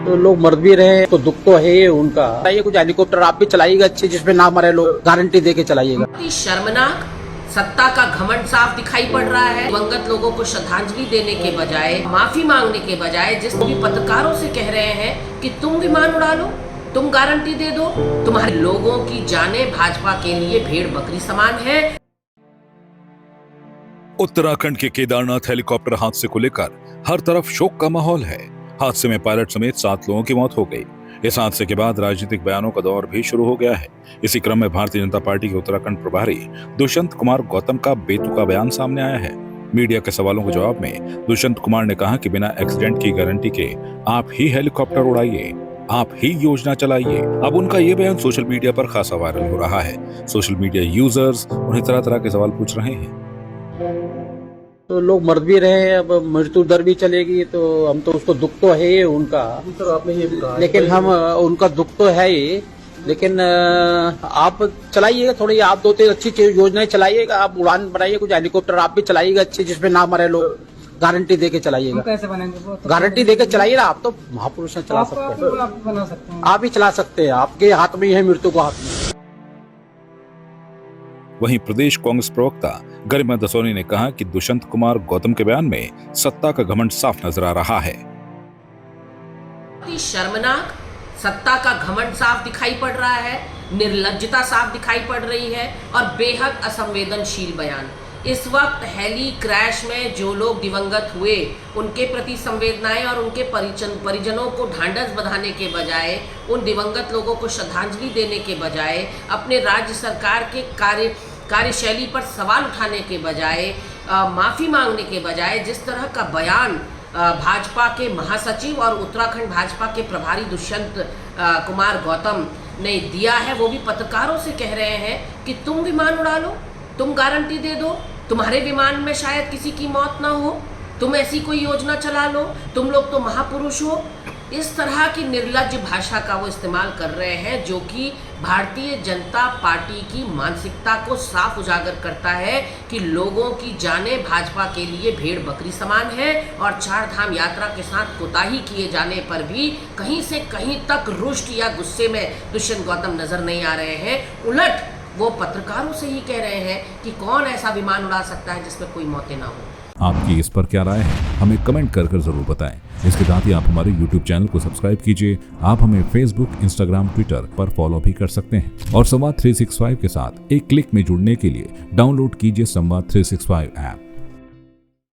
तो लोग मर भी रहे हैं तो दुख तो है ही उनका। ये कुछ हेलीकॉप्टर आप भी चलाइएगा अच्छे, जिसमें ना मरे लोग, गारंटी दे के चलाइएगा। शर्मनाक सत्ता का घमंड साफ दिखाई पड़ रहा है। दिवंगत लोगों को श्रद्धांजलि देने के बजाय, माफी मांगने के बजाय, जिस भी पत्रकारों से कह रहे हैं कि तुम विमान उड़ा लो, तुम गारंटी दे दो, तुम्हारे लोगों की जानें भाजपा के लिए भेड़ बकरी समान है। उत्तराखंड के केदारनाथ हेलीकॉप्टर हादसे को लेकर हर तरफ शोक का माहौल है। हादसे में पायलट समेत 7 लोगों की मौत हो गई। इस हादसे के बाद राजनीतिक बयानों का दौर भी शुरू हो गया है। इसी क्रम में भारतीय जनता पार्टी के उत्तराखंड प्रभारी दुष्यंत कुमार गौतम का बेतुका बयान सामने आया है। मीडिया के सवालों के जवाब में दुष्यंत कुमार ने कहा कि बिना एक्सीडेंट की गारंटी के आप ही हेलीकॉप्टर उड़ाइए, आप ही योजना चलाइए। अब उनका ये बयान सोशल मीडिया पर खासा वायरल हो रहा है। सोशल मीडिया यूजर्स उन्हें तरह तरह के सवाल पूछ रहे हैं। तो लोग मर भी रहे हैं, अब मृत्यु दर भी चलेगी, तो हम तो उसको दुख तो है ही उनका। सर आपने ये भी कहा, लेकिन हम उनका दुख तो है ही, लेकिन आप चलाइएगा थोड़ी, आप 2-3 अच्छी योजनाएं चलाइएगा, आप उड़ान बनाइए, कुछ हेलीकॉप्टर आप भी चलाइएगा अच्छे, जिसमें ना मरे लोग, गारंटी देके चलाइएगा। कैसे बनेंगे वो? गारंटी देके चलाइए ना, आप तो महापुरुष हैं, चला सकते हैं, आप बना सकते हैं, आप ही चला सकते हैं, आपके हाथ में ही है मृत्यु को हाथ में। वहीं प्रदेश कांग्रेस प्रवक्ता गरिमा दसोनी ने कहा कि दुष्यंत कुमार गौतम के बयान में सत्ता का घमंड साफ नजर आ रहा है। शर्मनाक सत्ता का घमंड साफ दिखाई पड़ रहा है, निर्लज्जता साफ दिखाई पड़ रही है और बेहद असंवेदनशील बयान। इस वक्त हेली क्रैश में जो लोग दिवंगत हुए उनके प्रति संवेदनाएं और उनके परिजनों को ढांढस बंधाने के बजाय, उन दिवंगत लोगों को श्रद्धांजलि देने के बजाय, अपने राज्य सरकार के कार्यशैली पर सवाल उठाने के बजाय, माफी मांगने के बजाय, जिस तरह का बयान भाजपा के महासचिव और उत्तराखंड भाजपा के प्रभारी दुष्यंत कुमार गौतम ने दिया है, वो भी पत्रकारों से कह रहे हैं कि तुम विमान उड़ा लो, तुम गारंटी दे दो, तुम्हारे विमान में शायद किसी की मौत ना हो, तुम ऐसी कोई योजना चला लो, तुम लोग तो महापुरुष हो। इस तरह की निर्लज्ज भाषा का वो इस्तेमाल कर रहे हैं, जो कि भारतीय जनता पार्टी की मानसिकता को साफ उजागर करता है कि लोगों की जानें भाजपा के लिए भेड़ बकरी समान है और 4 धाम यात्रा के साथ कोताही किए जाने पर भी कहीं से कहीं तक रुष्ट या गुस्से में दुष्यंत गौतम नजर नहीं आ रहे हैं। उलट वो पत्रकारों से ही कह रहे हैं कि कौन ऐसा विमान उड़ा सकता है जिसमें कोई मौतें ना हो। आपकी इस पर क्या राय है, हमें कमेंट कर जरूर बताएं। इसके साथ ही आप हमारे YouTube चैनल को सब्सक्राइब कीजिए। आप हमें Facebook, Instagram, Twitter पर फॉलो भी कर सकते हैं और संवाद 365 के साथ एक क्लिक में जुड़ने के लिए डाउनलोड कीजिए संवाद 365 ऐप।